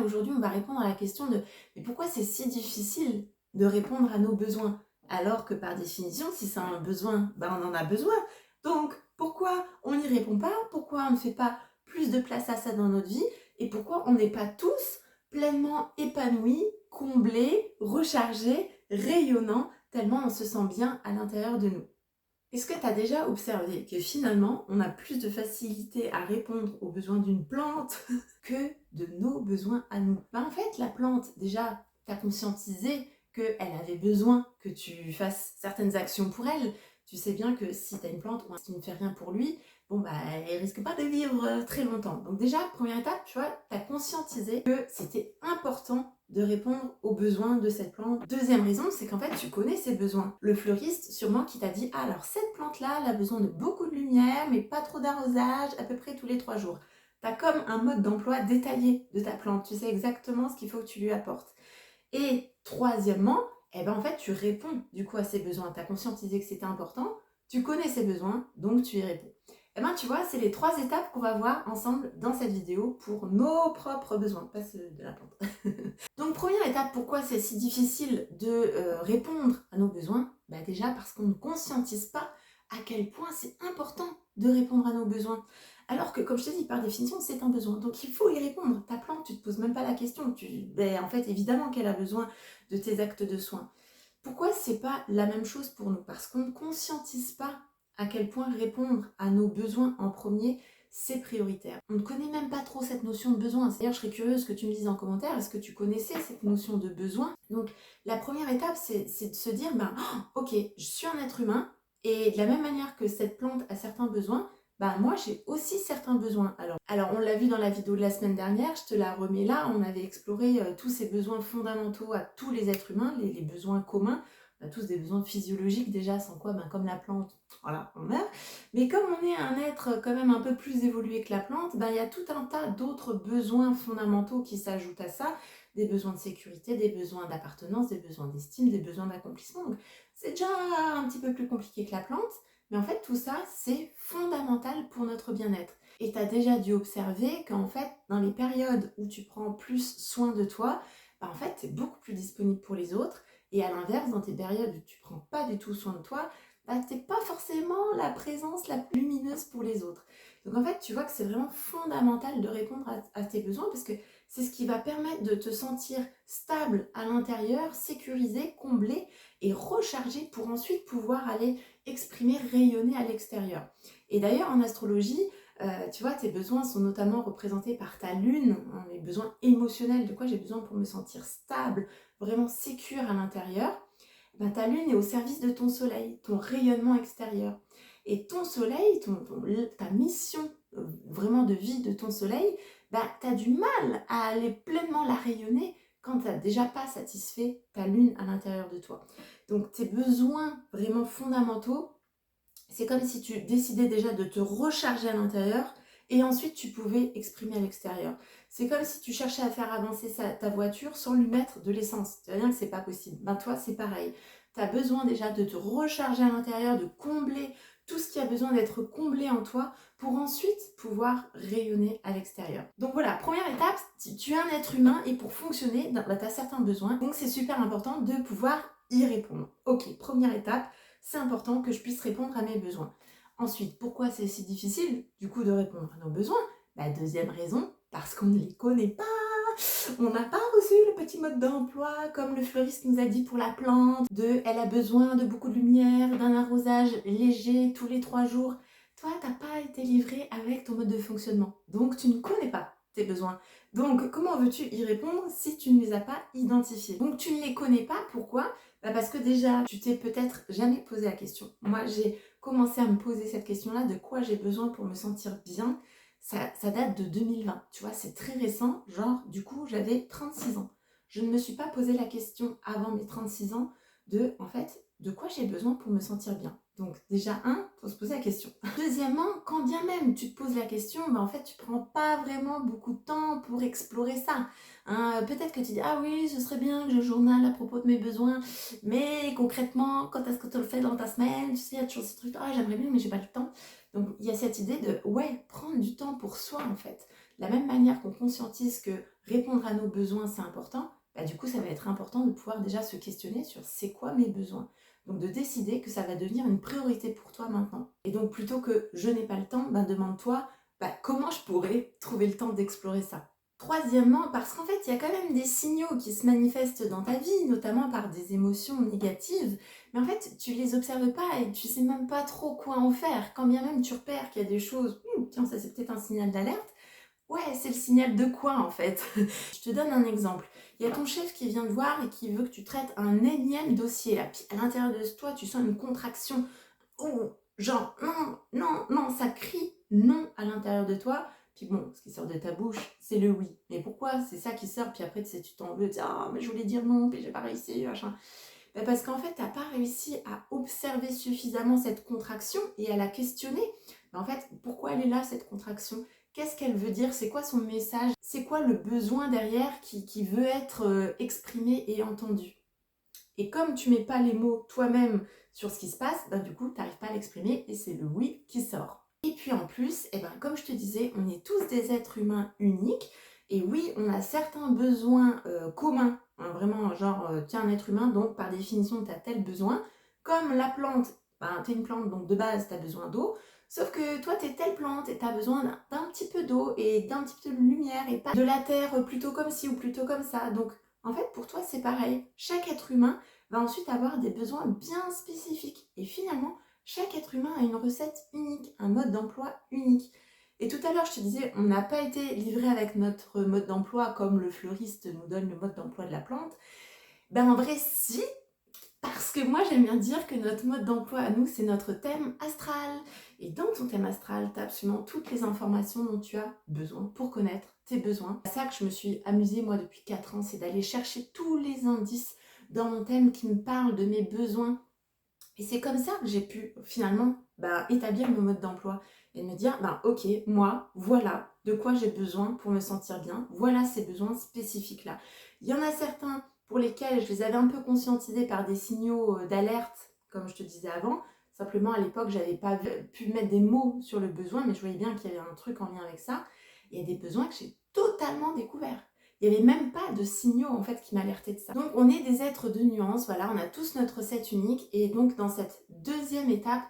aujourd'hui, on va répondre à la question de mais pourquoi c'est si difficile de répondre à nos besoins? Alors que par définition, si c'est un besoin, ben on en a besoin. Donc, pourquoi on n'y répond pas? Pourquoi on ne fait pas plus de place à ça dans notre vie? Et pourquoi on n'est pas tous pleinement épanouis, comblés, rechargés, rayonnants, tellement on se sent bien à l'intérieur de nous? Est-ce que tu as déjà observé que finalement, on a plus de facilité à répondre aux besoins d'une plante que de nos besoins à nous? En fait, la plante, déjà, tu as conscientisé qu'elle avait besoin que tu fasses certaines actions pour elle. Tu sais bien que si tu as une plante ou si tu ne fais rien pour lui, bon bah elle risque pas de vivre très longtemps. Donc déjà, première étape, tu vois, tu as conscientisé que c'était important de répondre aux besoins de cette plante. Deuxième raison, c'est qu'en fait, tu connais ses besoins. Le fleuriste, sûrement, qui t'a dit « Ah, alors cette plante-là, elle a besoin de beaucoup de lumière, mais pas trop d'arrosage, à peu près tous les 3 jours. » Tu as comme un mode d'emploi détaillé de ta plante. Tu sais exactement ce qu'il faut que tu lui apportes. Et troisièmement, eh ben en fait, tu réponds du coup à ses besoins. Tu as conscientisé que c'était important, tu connais ses besoins, donc tu y réponds. Eh ben tu vois, c'est les 3 étapes qu'on va voir ensemble dans cette vidéo pour nos propres besoins, pas ceux de la plante. Donc première étape, pourquoi c'est si difficile de répondre à nos besoins? Bah déjà parce qu'on ne conscientise pas à quel point c'est important de répondre à nos besoins. Alors que, comme je te dis, par définition, c'est un besoin. Donc il faut y répondre. Ta plante, tu ne te poses même pas la question. En fait, évidemment qu'elle a besoin de tes actes de soins. Pourquoi c'est pas la même chose pour nous? Parce qu'on ne conscientise pas à quel point répondre à nos besoins en premier, c'est prioritaire. On ne connaît même pas trop cette notion de besoin. D'ailleurs, je serais curieuse que tu me dises en commentaire, est-ce que tu connaissais cette notion de besoin? Donc, la première étape, c'est de se dire, ok, je suis un être humain, et de la même manière que cette plante a certains besoins, moi j'ai aussi certains besoins. Alors on l'a vu dans la vidéo de la semaine dernière, je te la remets là, on avait exploré tous ces besoins fondamentaux à tous les êtres humains, les besoins communs. On a tous des besoins physiologiques déjà, sans quoi, comme la plante, voilà, on meurt. Mais comme on est un être quand même un peu plus évolué que la plante, il y a tout un tas d'autres besoins fondamentaux qui s'ajoutent à ça, des besoins de sécurité, des besoins d'appartenance, des besoins d'estime, des besoins d'accomplissement. Donc c'est déjà un petit peu plus compliqué que la plante, mais en fait tout ça c'est fondamental pour notre bien-être. Et tu as déjà dû observer qu'en fait dans les périodes où tu prends plus soin de toi, en fait tu es beaucoup plus disponible pour les autres, et à l'inverse, dans tes périodes où tu prends pas du tout soin de toi, tu n'es pas forcément la présence la plus lumineuse pour les autres. Donc en fait, tu vois que c'est vraiment fondamental de répondre à tes besoins, parce que c'est ce qui va permettre de te sentir stable à l'intérieur, sécurisé, comblé et rechargé pour ensuite pouvoir aller exprimer, rayonner à l'extérieur. Et d'ailleurs, en astrologie, tu vois, tes besoins sont notamment représentés par ta lune, hein, les besoins émotionnels, de quoi j'ai besoin pour me sentir stable, vraiment sécure à l'intérieur. Ta lune est au service de ton soleil, ton rayonnement extérieur. Et ton soleil, ta mission vraiment de vie de ton soleil, tu as du mal à aller pleinement la rayonner quand tu n'as déjà pas satisfait ta lune à l'intérieur de toi. Donc tes besoins vraiment fondamentaux, c'est comme si tu décidais déjà de te recharger à l'intérieur et ensuite tu pouvais exprimer à l'extérieur. C'est comme si tu cherchais à faire avancer ta voiture sans lui mettre de l'essence. Tu vas dire que c'est pas possible. Toi, c'est pareil. Tu as besoin déjà de te recharger à l'intérieur, de combler tout ce qui a besoin d'être comblé en toi pour ensuite pouvoir rayonner à l'extérieur. Donc voilà, première étape, tu es un être humain et pour fonctionner, tu as certains besoins. Donc c'est super important de pouvoir y répondre. Ok, première étape, c'est important que je puisse répondre à mes besoins. Ensuite, pourquoi c'est si difficile du coup de répondre à nos besoins? Deuxième raison, parce qu'on ne les connaît pas. On n'a pas reçu le petit mode d'emploi comme le fleuriste nous a dit pour la plante, elle a besoin de beaucoup de lumière, d'un arrosage léger tous les 3 jours. Toi, tu n'as pas été livré avec ton mode de fonctionnement, donc tu ne connais pas tes besoins. Donc comment veux-tu y répondre si tu ne les as pas identifiés? Donc tu ne les connais pas, pourquoi? Parce que déjà, tu t'es peut-être jamais posé la question. Moi, j'ai commencé à me poser cette question-là, de quoi j'ai besoin pour me sentir bien. Ça date de 2020, tu vois, c'est très récent, genre du coup j'avais 36 ans. Je ne me suis pas posé la question avant mes 36 ans en fait, de quoi j'ai besoin pour me sentir bien. Donc déjà, faut se poser la question. Deuxièmement, quand bien même tu te poses la question, en fait tu prends pas vraiment beaucoup de temps pour explorer ça. Peut-être que tu dis, ah oui, ce serait bien que je journale à propos de mes besoins, mais concrètement, quand est-ce que tu le fais dans ta semaine? Tu sais, il y a toujours ce truc, j'aimerais bien mais j'ai pas le temps. Donc il y a cette idée de prendre du temps pour soi en fait. De la même manière qu'on conscientise que répondre à nos besoins c'est important, bah, du coup ça va être important de pouvoir déjà se questionner sur c'est quoi mes besoins. Donc de décider que ça va devenir une priorité pour toi maintenant. Et donc plutôt que je n'ai pas le temps, bah, demande-toi comment je pourrais trouver le temps d'explorer ça. Troisièmement, parce qu'en fait, il y a quand même des signaux qui se manifestent dans ta vie, notamment par des émotions négatives, mais en fait, tu les observes pas et tu sais même pas trop quoi en faire. Quand bien même tu repères qu'il y a des choses, tiens, ça c'est peut-être un signal d'alerte, ouais, c'est le signal de quoi en fait? Je te donne un exemple. Il y a ton chef qui vient te voir et qui veut que tu traites un énième dossier. Là. Puis à l'intérieur de toi, tu sens une contraction. Oh, genre, non, non, non, ça crie non à l'intérieur de toi. Puis bon, ce qui sort de ta bouche, c'est le oui. Mais pourquoi c'est ça qui sort? Puis après, tu sais, tu t'en veux, tu dis, ah, mais je voulais dire non, puis j'ai pas réussi, machin. Ben parce qu'en fait, t'as pas réussi à observer suffisamment cette contraction et à la questionner. Ben en fait, pourquoi elle est là, cette contraction? Qu'est-ce qu'elle veut dire? C'est quoi son message? C'est quoi le besoin derrière qui veut être exprimé et entendu? Et comme tu mets pas les mots toi-même sur ce qui se passe, ben du coup, tu n'arrives pas à l'exprimer et c'est le oui qui sort. Et puis en plus, comme je te disais, on est tous des êtres humains uniques. Et oui, on a certains besoins communs, hein, vraiment genre, tu es un être humain, donc par définition, tu as tel besoin. Comme la plante, tu es une plante, donc de base, tu as besoin d'eau. Sauf que toi, tu es telle plante et tu as besoin d'un petit peu d'eau et d'un petit peu de lumière et pas de la terre plutôt comme ci ou plutôt comme ça. Donc en fait, pour toi, c'est pareil. Chaque être humain va ensuite avoir des besoins bien spécifiques. Et finalement, chaque être humain a une recette unique, un mode d'emploi unique. Et tout à l'heure, je te disais, on n'a pas été livré avec notre mode d'emploi comme le fleuriste nous donne le mode d'emploi de la plante. Ben en vrai, si, parce que moi, j'aime bien dire que notre mode d'emploi à nous, c'est notre thème astral. Et dans ton thème astral, tu as absolument toutes les informations dont tu as besoin pour connaître tes besoins. C'est ça que je me suis amusée, moi, depuis 4 ans, c'est d'aller chercher tous les indices dans mon thème qui me parlent de mes besoins. Et c'est comme ça que j'ai pu, finalement, établir mon mode d'emploi. Et me dire, ok, moi, voilà de quoi j'ai besoin pour me sentir bien. Voilà ces besoins spécifiques-là. Il y en a certains pour lesquels je les avais un peu conscientisés par des signaux d'alerte, comme je te disais avant. Simplement, à l'époque, j'avais pas pu mettre des mots sur le besoin, mais je voyais bien qu'il y avait un truc en lien avec ça. Il y a des besoins que j'ai totalement découverts. Il n'y avait même pas de signaux en fait qui m'alertaient de ça. Donc on est des êtres de nuances, voilà, on a tous notre recette unique et donc dans cette deuxième étape,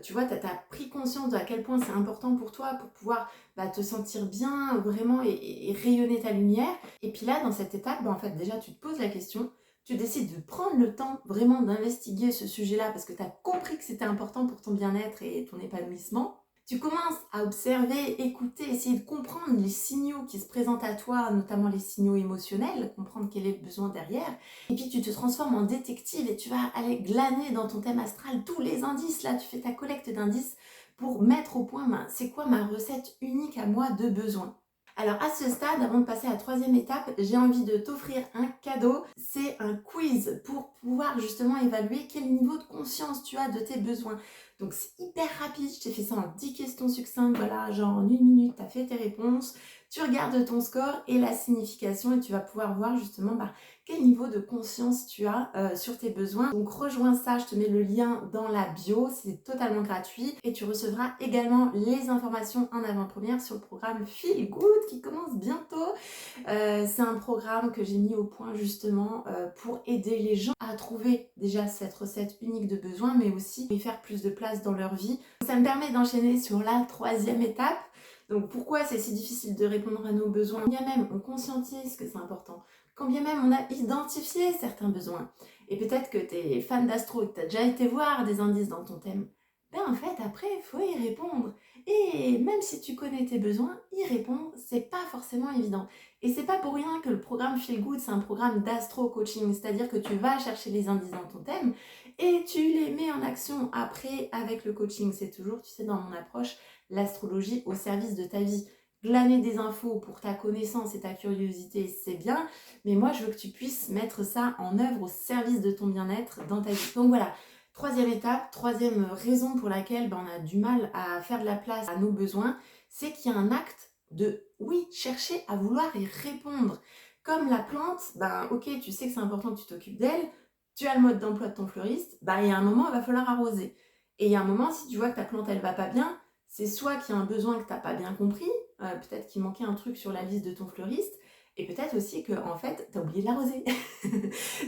tu vois, tu as pris conscience de à quel point c'est important pour toi pour pouvoir te sentir bien vraiment et rayonner ta lumière. Et puis là, dans cette étape, en fait, déjà, tu te poses la question, tu décides de prendre le temps vraiment d'investiguer ce sujet-là parce que tu as compris que c'était important pour ton bien-être et ton épanouissement. Tu commences à observer, écouter, essayer de comprendre les signaux qui se présentent à toi, notamment les signaux émotionnels, comprendre quel est le besoin derrière. Et puis tu te transformes en détective et tu vas aller glaner dans ton thème astral tous les indices. Là, tu fais ta collecte d'indices pour mettre au point, c'est quoi ma recette unique à moi de besoin. Alors à ce stade, avant de passer à la troisième étape, j'ai envie de t'offrir un cadeau. C'est un quiz pour pouvoir justement évaluer quel niveau de conscience tu as de tes besoins. Donc c'est hyper rapide, je t'ai fait ça en 10 questions succinctes, voilà, genre en 1 minute, tu as fait tes réponses. Tu regardes ton score et la signification et tu vas pouvoir voir justement quel niveau de conscience tu as sur tes besoins. Donc rejoins ça, je te mets le lien dans la bio, c'est totalement gratuit et tu recevras également les informations en avant-première sur le programme Feel Good qui commence bientôt. C'est un programme que j'ai mis au point justement pour aider les gens à trouver déjà cette recette unique de besoin mais aussi y faire plus de place dans leur vie. Ça me permet d'enchaîner sur la troisième étape. Donc pourquoi c'est si difficile de répondre à nos besoins? Quand bien même on conscientise que c'est important, quand bien même on a identifié certains besoins, et peut-être que tu es fan d'astro et que tu as déjà été voir des indices dans ton thème, en fait après il faut y répondre. Et même si tu connais tes besoins, y répondre, c'est pas forcément évident. Et c'est pas pour rien que le programme Feel Good, c'est un programme d'astro-coaching, c'est-à-dire que tu vas chercher les indices dans ton thème et tu les mets en action après avec le coaching. C'est toujours, tu sais, dans mon approche, l'astrologie au service de ta vie. Glaner des infos pour ta connaissance et ta curiosité, c'est bien, mais moi je veux que tu puisses mettre ça en œuvre au service de ton bien-être dans ta vie. Donc voilà, troisième étape, troisième raison pour laquelle on a du mal à faire de la place à nos besoins, c'est qu'il y a un acte de, oui, chercher à vouloir y répondre. Comme la plante, ok, tu sais que c'est important que tu t'occupes d'elle, tu as le mode d'emploi de ton fleuriste, il y a un moment, il va falloir arroser. Et il y a un moment, si tu vois que ta plante, elle va pas bien, c'est soit qu'il y a un besoin que tu n'as pas bien compris, peut-être qu'il manquait un truc sur la liste de ton fleuriste, Et peut-être aussi que en fait, tu as oublié de l'arroser.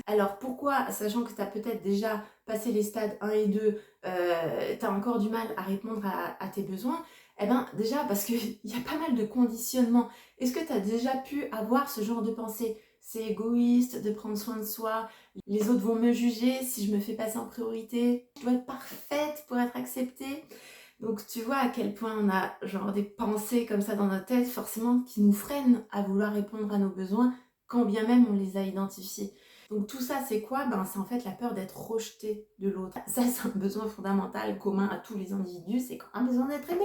Alors pourquoi, sachant que tu as peut-être déjà passé les stades 1 et 2, tu as encore du mal à répondre à tes besoins? Eh ben déjà parce qu'il y a pas mal de conditionnements. Est-ce que tu as déjà pu avoir ce genre de pensée? C'est égoïste de prendre soin de soi, les autres vont me juger si je me fais passer en priorité, je dois être parfaite pour être acceptée. Donc tu vois à quel point on a genre des pensées comme ça dans notre tête, forcément qui nous freinent à vouloir répondre à nos besoins, quand bien même on les a identifiés. Donc tout ça c'est quoi? Ben c'est en fait la peur d'être rejeté de l'autre. Ça c'est un besoin fondamental commun à tous les individus, c'est qu'on a besoin d'être aimé,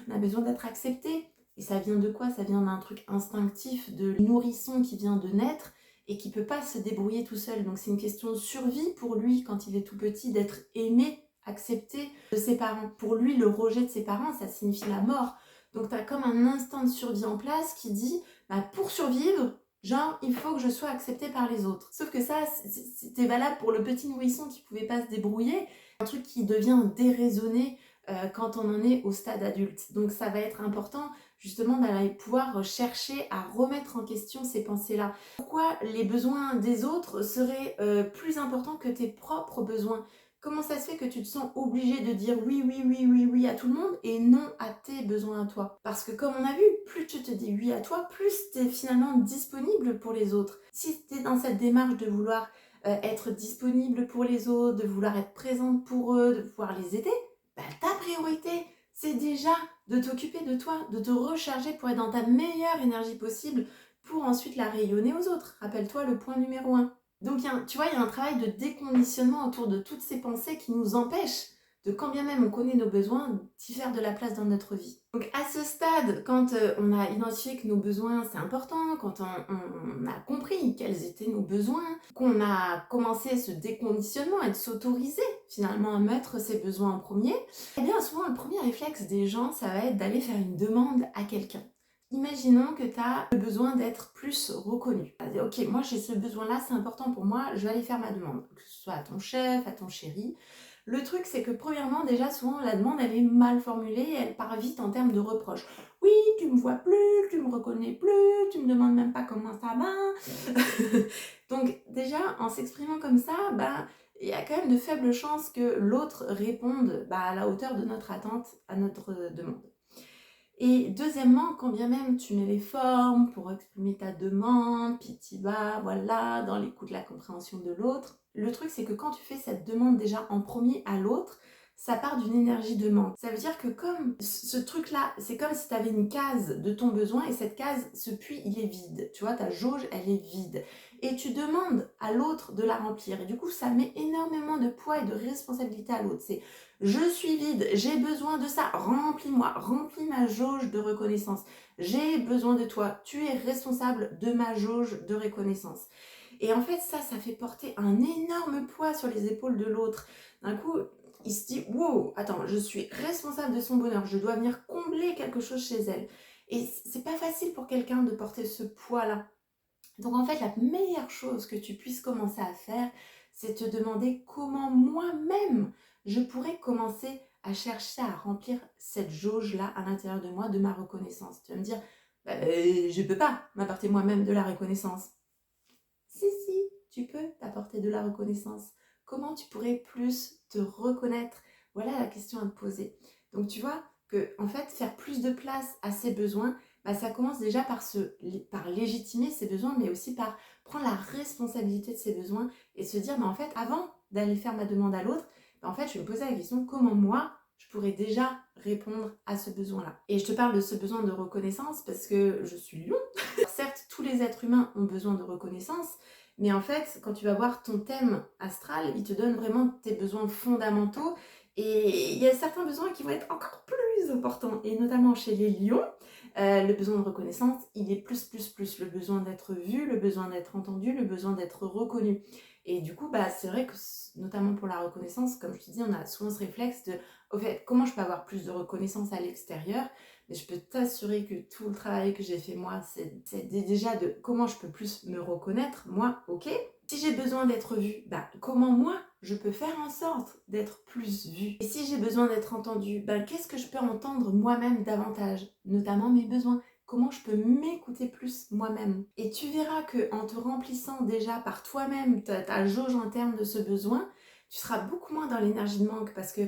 on a besoin d'être accepté. Et ça vient de quoi? Ça vient d'un truc instinctif de nourrisson qui vient de naître et qui peut pas se débrouiller tout seul. Donc c'est une question de survie pour lui quand il est tout petit d'être aimé, accepté de ses parents. Pour lui, le rejet de ses parents, ça signifie la mort. Donc tu as comme un instinct de survie en place qui dit, bah, pour survivre, genre, il faut que je sois acceptée par les autres. Sauf que ça, c'était valable pour le petit nourrisson qui pouvait pas se débrouiller. Un truc qui devient déraisonné quand on en est au stade adulte. Donc ça va être important justement d'aller pouvoir chercher à remettre en question ces pensées-là. Pourquoi les besoins des autres seraient plus importants que tes propres besoins? Comment ça se fait que tu te sens obligé de dire oui, oui, oui, oui, oui à tout le monde et non à tes besoins à toi? Parce que comme on a vu, plus tu te dis oui à toi, plus tu es finalement disponible pour les autres. Si tu es dans cette démarche de vouloir être disponible pour les autres, de vouloir être présente pour eux, de pouvoir les aider, bah, ta priorité, c'est déjà de t'occuper de toi, de te recharger pour être dans ta meilleure énergie possible pour ensuite la rayonner aux autres. Rappelle-toi le point numéro 1. Donc, tu vois, il y a un travail de déconditionnement autour de toutes ces pensées qui nous empêchent de, quand bien même on connaît nos besoins, d'y faire de la place dans notre vie. Donc à ce stade, quand on a identifié que nos besoins c'est important, quand on a compris quels étaient nos besoins, qu'on a commencé ce déconditionnement et de s'autoriser finalement à mettre ses besoins en premier, eh bien souvent le premier réflexe des gens, ça va être d'aller faire une demande à quelqu'un. Imaginons que tu as le besoin d'être plus reconnu. Ok, moi j'ai ce besoin-là, c'est important pour moi, je vais aller faire ma demande. Que ce soit à ton chef, à ton chéri. Le truc, c'est que premièrement, déjà, souvent, la demande, elle est mal formulée et elle part vite en termes de reproches. Oui, tu me vois plus, tu me reconnais plus, tu me demandes même pas comment ça va. Donc, déjà, en s'exprimant comme ça, bah, il y a quand même de faibles chances que l'autre réponde à la hauteur de notre attente à notre demande. Et deuxièmement, quand bien même tu mets les formes pour exprimer ta demande, puis tu vas, voilà, dans l'écoute, la compréhension de l'autre, le truc c'est que quand tu fais cette demande déjà en premier à l'autre, ça part d'une énergie de manque. Ça veut dire que comme ce truc-là, c'est comme si tu avais une case de ton besoin et cette case, ce puits, il est vide. Tu vois, ta jauge, elle est vide. Et tu demandes à l'autre de la remplir. Et du coup, ça met énormément de poids et de responsabilité à l'autre. C'est je suis vide, j'ai besoin de ça, remplis-moi, remplis ma jauge de reconnaissance. J'ai besoin de toi, tu es responsable de ma jauge de reconnaissance. Et en fait, ça fait porter un énorme poids sur les épaules de l'autre. D'un coup, il se dit, wow, attends, je suis responsable de son bonheur, je dois venir combler quelque chose chez elle. Et c'est pas facile pour quelqu'un de porter ce poids-là. Donc en fait, la meilleure chose que tu puisses commencer à faire, c'est te demander comment moi-même je pourrais commencer à chercher à remplir cette jauge-là à l'intérieur de moi de ma reconnaissance. Tu vas me dire, je peux pas m'apporter moi-même de la reconnaissance. Si, tu peux t'apporter de la reconnaissance. Comment tu pourrais plus te reconnaître? Voilà la question à te poser. Donc tu vois que en fait, faire plus de place à ses besoins, ça commence déjà par légitimer ses besoins, mais aussi par prendre la responsabilité de ses besoins et se dire, en fait, avant d'aller faire ma demande à l'autre, en fait, je vais me poser la question, comment moi, je pourrais déjà répondre à ce besoin-là. Et je te parle de ce besoin de reconnaissance parce que je suis lion. Certes, tous les êtres humains ont besoin de reconnaissance, mais en fait, quand tu vas voir ton thème astral, il te donne vraiment tes besoins fondamentaux. Et il y a certains besoins qui vont être encore plus importants. Et notamment chez les lions, le besoin de reconnaissance, il est plus. Le besoin d'être vu, le besoin d'être entendu, le besoin d'être reconnu. Et du coup, c'est vrai que, notamment pour la reconnaissance, comme je te dis, on a souvent ce réflexe de, au fait, comment je peux avoir plus de reconnaissance à l'extérieur? Mais je peux t'assurer que tout le travail que j'ai fait moi, c'est déjà de comment je peux plus me reconnaître, moi, ok. Si j'ai besoin d'être vue, comment moi, je peux faire en sorte d'être plus vue? Et si j'ai besoin d'être entendue, qu'est-ce que je peux entendre moi-même davantage? Notamment mes besoins. comment je peux m'écouter plus moi-même. Et tu verras que en te remplissant déjà par toi-même ta jauge interne de ce besoin, tu seras beaucoup moins dans l'énergie de manque parce que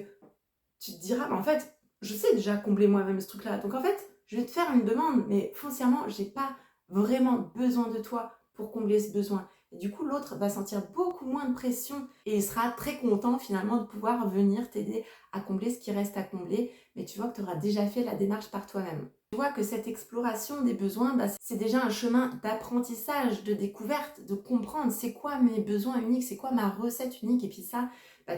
tu te diras, en fait, je sais déjà combler moi-même ce truc-là. Donc en fait, je vais te faire une demande, mais foncièrement, j'ai pas vraiment besoin de toi pour combler ce besoin. Et du coup, l'autre va sentir beaucoup moins de pression et il sera très content finalement de pouvoir venir t'aider à combler ce qui reste à combler. Mais tu vois que tu auras déjà fait la démarche par toi-même. Tu vois que cette exploration des besoins, c'est déjà un chemin d'apprentissage, de découverte, de comprendre c'est quoi mes besoins uniques, c'est quoi ma recette unique. Et puis ça,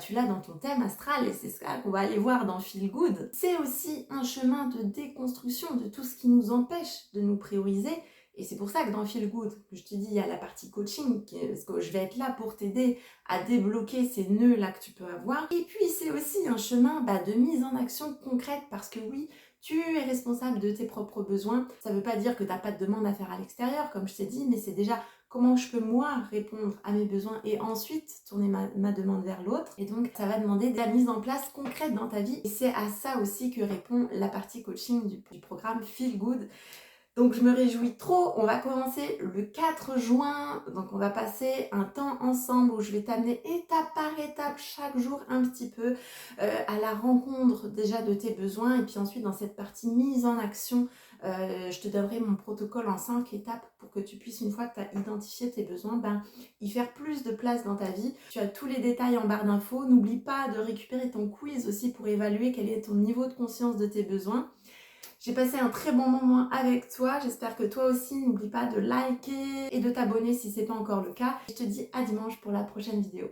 tu l'as dans ton thème astral et c'est ça qu'on va aller voir dans Feel Good. C'est aussi un chemin de déconstruction de tout ce qui nous empêche de nous prioriser. Et c'est pour ça que dans Feel Good, je te dis, il y a la partie coaching, parce que je vais être là pour t'aider à débloquer ces nœuds-là que tu peux avoir. Et puis, c'est aussi un chemin de mise en action concrète, parce que oui, tu es responsable de tes propres besoins. Ça ne veut pas dire que tu n'as pas de demande à faire à l'extérieur, comme je t'ai dit, mais c'est déjà comment je peux moi répondre à mes besoins et ensuite tourner ma demande vers l'autre. Et donc, ça va demander de la mise en place concrète dans ta vie. Et c'est à ça aussi que répond la partie coaching du programme Feel Good. Donc je me réjouis trop, on va commencer le 4 juin, donc on va passer un temps ensemble où je vais t'amener étape par étape chaque jour un petit peu à la rencontre déjà de tes besoins et puis ensuite dans cette partie mise en action, je te donnerai mon protocole en 5 étapes pour que tu puisses, une fois que tu as identifié tes besoins, y faire plus de place dans ta vie. Tu as tous les détails en barre d'infos, n'oublie pas de récupérer ton quiz aussi pour évaluer quel est ton niveau de conscience de tes besoins. J'ai passé un très bon moment avec toi, j'espère que toi aussi, n'oublie pas de liker et de t'abonner si ce n'est pas encore le cas. Je te dis à dimanche pour la prochaine vidéo.